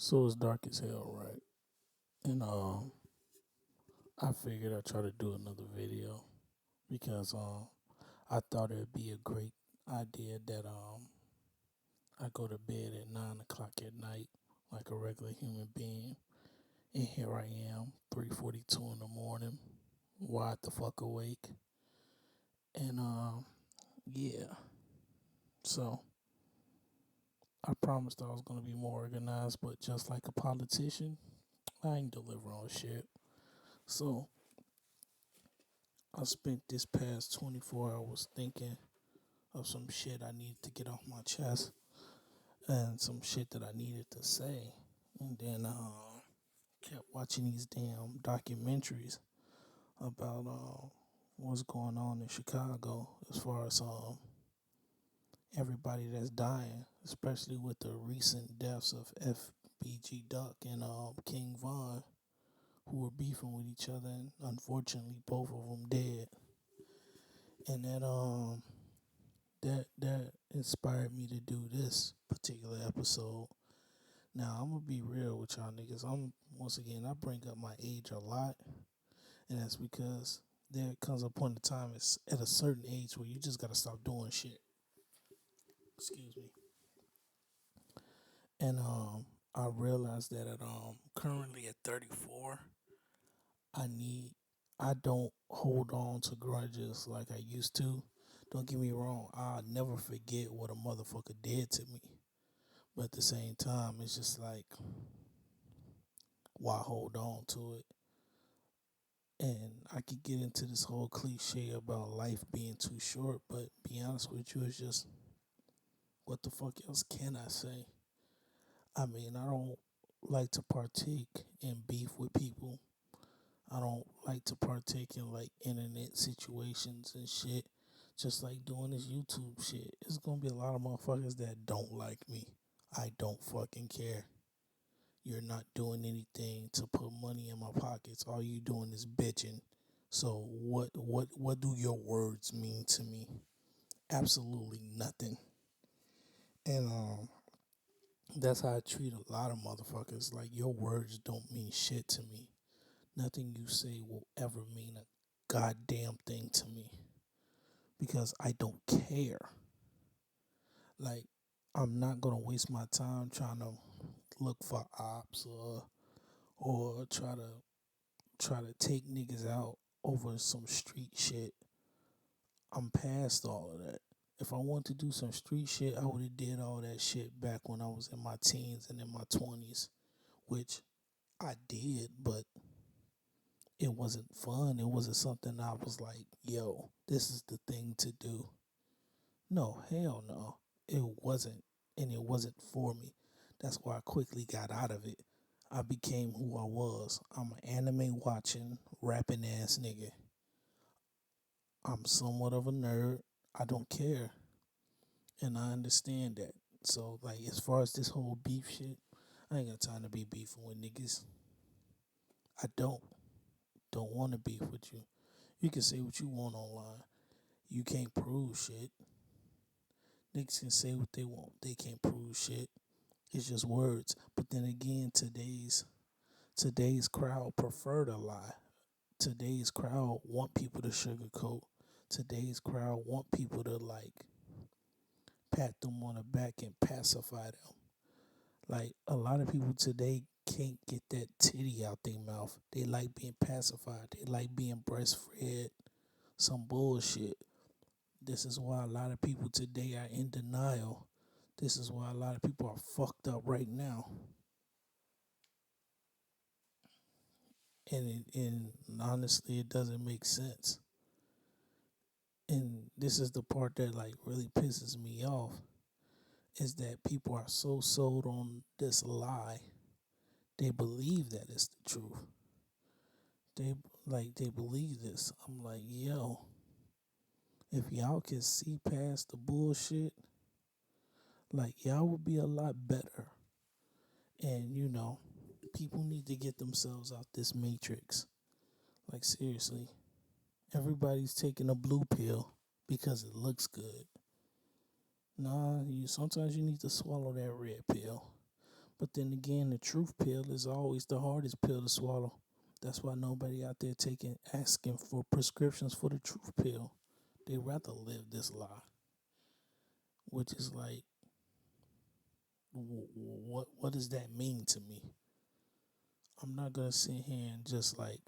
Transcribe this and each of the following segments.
So it's dark as hell, right? And I figured I'd try to do another video because I thought it'd be a great idea that I go to bed at 9 o'clock at night like a regular human being, and here I am, 3:42 in the morning, wide the fuck awake, and yeah. So I promised I was gonna be more organized, but just like a politician, I ain't delivering on shit. So I spent this past 24 hours thinking of some shit I needed to get off my chest and some shit that I needed to say. And then kept watching these damn documentaries about what's going on in Chicago as far as everybody that's dying, especially with the recent deaths of FBG Duck and King Von, who were beefing with each other, and unfortunately both of them dead. And that inspired me to do this particular episode. Now I'm gonna be real with y'all niggas. I bring up my age a lot, and that's because there comes a point in time it's at a certain age where you just gotta stop doing shit. Excuse me. And I realized that at currently at 34, I need I don't hold on to grudges like I used to. Don't get me wrong, I'll never forget what a motherfucker did to me. But at the same time, it's just like, why hold on to it? And I could get into this whole cliche about life being too short, but be honest with you, it's just, what the fuck else can I say? I mean, I don't like to partake in beef with people. I don't like to partake in like internet situations and shit. Just like doing this YouTube shit. It's gonna be a lot of motherfuckers that don't like me. I don't fucking care. You're not doing anything to put money in my pockets. All you doing is bitching. So what do your words mean to me? Absolutely nothing. And that's how I treat a lot of motherfuckers. Like, your words don't mean shit to me. Nothing you say will ever mean a goddamn thing to me because I don't care. Like, I'm not gonna waste my time trying to look for ops or try to take niggas out over some street shit. I'm past all of that. If I want to do some street shit, I would have did all that shit back when I was in my teens and in my 20s, which I did, but it wasn't fun. It wasn't something I was like, yo, this is the thing to do. No, hell no. It wasn't. And it wasn't for me. That's why I quickly got out of it. I became who I was. I'm an anime watching, rapping ass nigga. I'm somewhat of a nerd. I don't care. And I understand that. So, like, as far as this whole beef shit, I ain't got time to be beefing with niggas. I don't want to beef with you. You can say what you want online. You can't prove shit. Niggas can say what they want. They can't prove shit. It's just words. But then again, today's crowd prefer to lie. Today's crowd want people to sugarcoat. Today's crowd want people to like pat them on the back and pacify them. Like, a lot of people today can't get that titty out their mouth. They like being pacified. They like being breastfed. Some bullshit. This is why a lot of people today are in denial. This is why a lot of people are fucked up right now. And honestly, it doesn't make sense. And this is the part that like really pisses me off, is that people are so sold on this lie. They believe that it's the truth. They believe this. I'm like, yo, if y'all can see past the bullshit, like, y'all would be a lot better. And people need to get themselves out this matrix. Like, seriously. Everybody's taking a blue pill because it looks good. Nah, sometimes you need to swallow that red pill. But then again, the truth pill is always the hardest pill to swallow. That's why nobody out there asking for prescriptions for the truth pill. They rather live this lie, which is like, what does that mean to me? I'm not gonna sit here and just like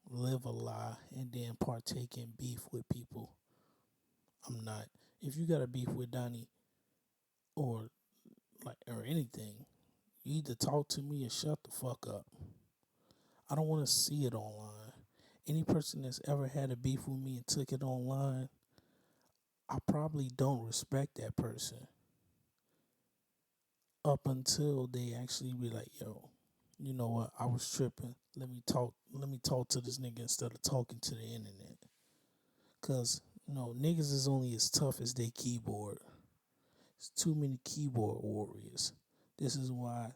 live a lie and then partake in beef with people. I'm not. If you got a beef with Donnie or or anything, you either talk to me or shut the fuck up. I don't want to see it online. Any person that's ever had a beef with me and took it online, I probably don't respect that person up until they actually be like, yo, you know what? I was tripping. Let me talk to this nigga instead of talking to the internet. Cause niggas is only as tough as they keyboard. There's too many keyboard warriors. This is why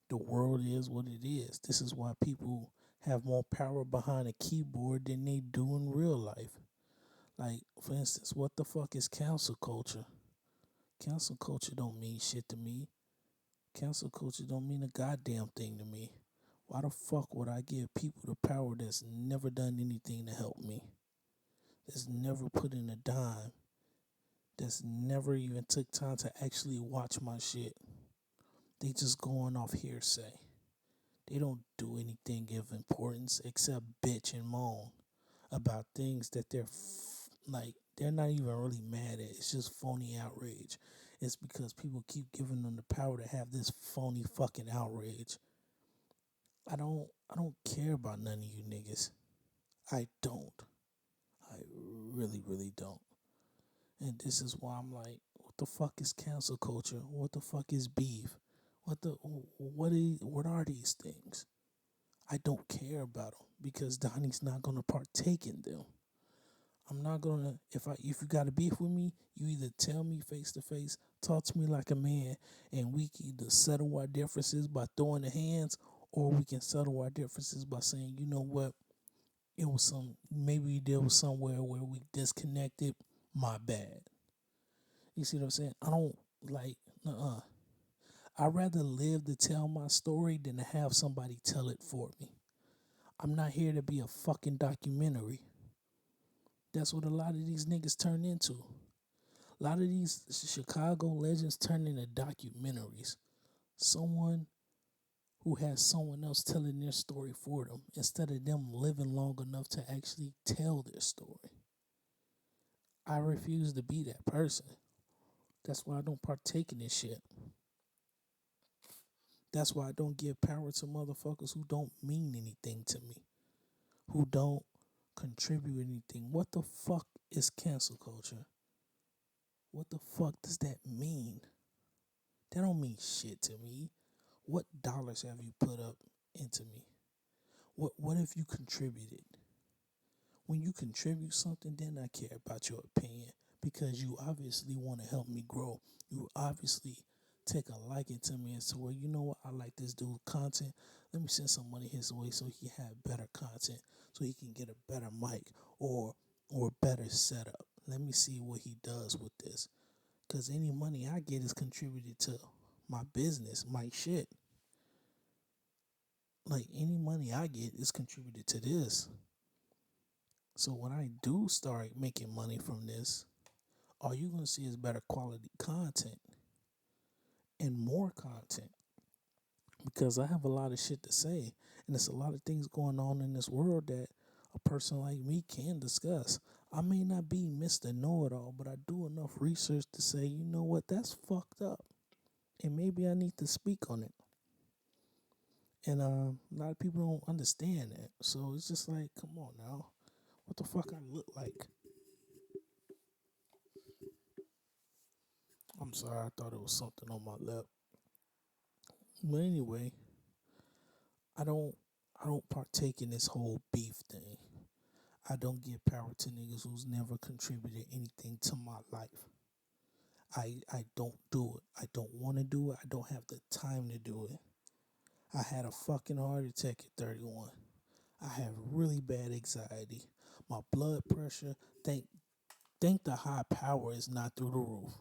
the world is what it is. This is why people have more power behind a keyboard than they do in real life. Like, for instance, what the fuck is cancel culture? Cancel culture don't mean shit to me. Cancel culture don't mean a goddamn thing to me. Why the fuck would I give people the power that's never done anything to help me? That's never put in a dime? That's never even took time to actually watch my shit? They just going off hearsay. They don't do anything of importance except bitch and moan about things that they're not even really mad at. It's just phony outrage. It's because people keep giving them the power to have this phony fucking outrage. I don't care about none of you niggas. I don't. I really, really don't. And this is why I'm like, what the fuck is cancel culture? What the fuck is beef? What are these things? I don't care about them because Donnie's not gonna partake in them. I'm not gonna if you got a beef with me, you either tell me face to face, talk to me like a man, and we can either settle our differences by throwing the hands, or we can settle our differences by saying, you know what, it was maybe there was somewhere where we disconnected. My bad. You see what I'm saying? I don't like. I'd rather live to tell my story than to have somebody tell it for me. I'm not here to be a fucking documentary. That's what a lot of these niggas turn into. A lot of these Chicago legends turn into documentaries. Someone who has someone else telling their story for them instead of them living long enough to actually tell their story. I refuse to be that person. That's why I don't partake in this shit. That's why I don't give power to motherfuckers who don't mean anything to me, who don't contribute anything. What the fuck is cancel culture? What the fuck does that mean? That don't mean shit to me. What dollars have you put up into me? What have you contributed? When you contribute something, then I care about your opinion because you obviously want to help me grow. You obviously take a liking to me and say, well, you know what, I like this dude's content. Let me send some money his way so he can have better content, so he can get a better mic or better setup. Let me see what he does with this. Because any money I get is contributed to my business, my shit. Like any money I get is contributed to this. So when I do start making money from this, all you're going to see is better quality content and more content because I have a lot of shit to say. And there's a lot of things going on in this world that a person like me can discuss. I may not be Mr. Know It All, but I do enough research to say, you know what, that's fucked up. And maybe I need to speak on it. And a lot of people don't understand that. So it's just like, come on now. What the fuck I look like? I'm sorry, I thought it was something on my lip. But anyway, I don't I don't partake in this whole beef thing. I don't give power to niggas who's never contributed anything to my life. I don't do it. I don't want to do it. I don't have the time to do it. I had a fucking heart attack at 31. I have really bad anxiety. My blood pressure, think the high power is not through the roof.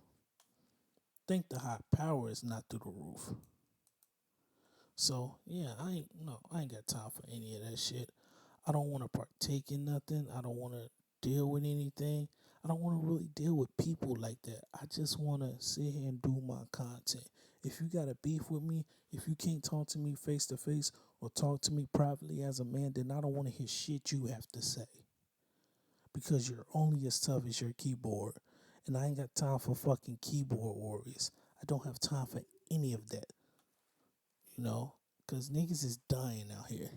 Think the high power is not through the roof. So yeah, I ain't got time for any of that shit. I don't want to partake in nothing. I don't want to deal with anything. I don't want to really deal with people like that. I just want to sit here and do my content. If you got a beef with me, if you can't talk to me face to face or talk to me privately as a man, then I don't want to hear shit you have to say because you're only as tough as your keyboard. And I ain't got time for fucking keyboard warriors. I don't have time for any of that, you know? Because niggas is dying out here.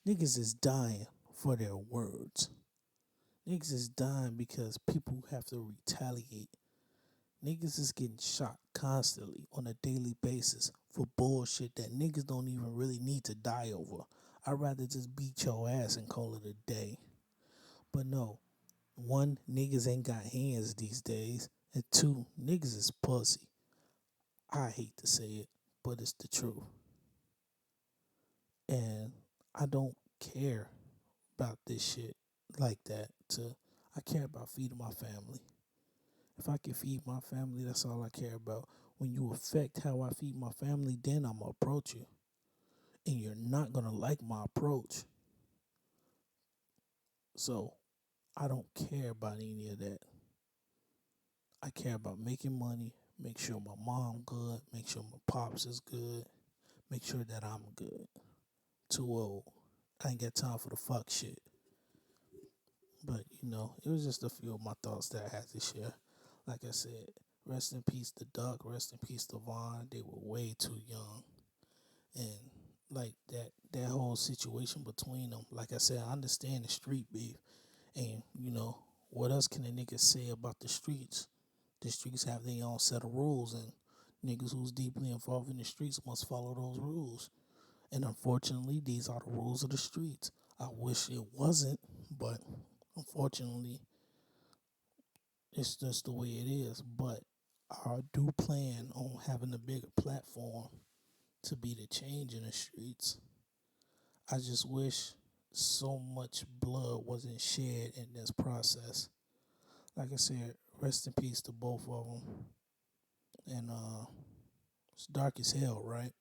Niggas is dying for their words. Niggas is dying because people have to retaliate. Niggas is getting shot constantly on a daily basis for bullshit that niggas don't even really need to die over. I'd rather just beat your ass and call it a day. But no, one, niggas ain't got hands these days. And two, niggas is pussy. I hate to say it, but it's the truth. And I don't care about this shit like that. I care about feeding my family. If I can feed my family, that's all I care about. When you affect how I feed my family, then I'm gonna approach you. And you're not gonna like my approach. So I don't care about any of that. I care about making money, make sure my mom good, make sure my pops is good, make sure that I'm good. Too old. I ain't got time for the fuck shit. But it was just a few of my thoughts that I had to share. Like I said, rest in peace to Duck, rest in peace to Vaughn. They were way too young. And like that whole situation between them, like I said, I understand the street beef. And what else can a nigga say about the streets? The streets have their own set of rules, and niggas who's deeply involved in the streets must follow those rules. And unfortunately, these are the rules of the streets. I wish it wasn't, but unfortunately, it's just the way it is. But I do plan on having a bigger platform to be the change in the streets. I just wish so much blood wasn't shed in this process. Like I said, rest in peace to both of them. And it's dark as hell, right?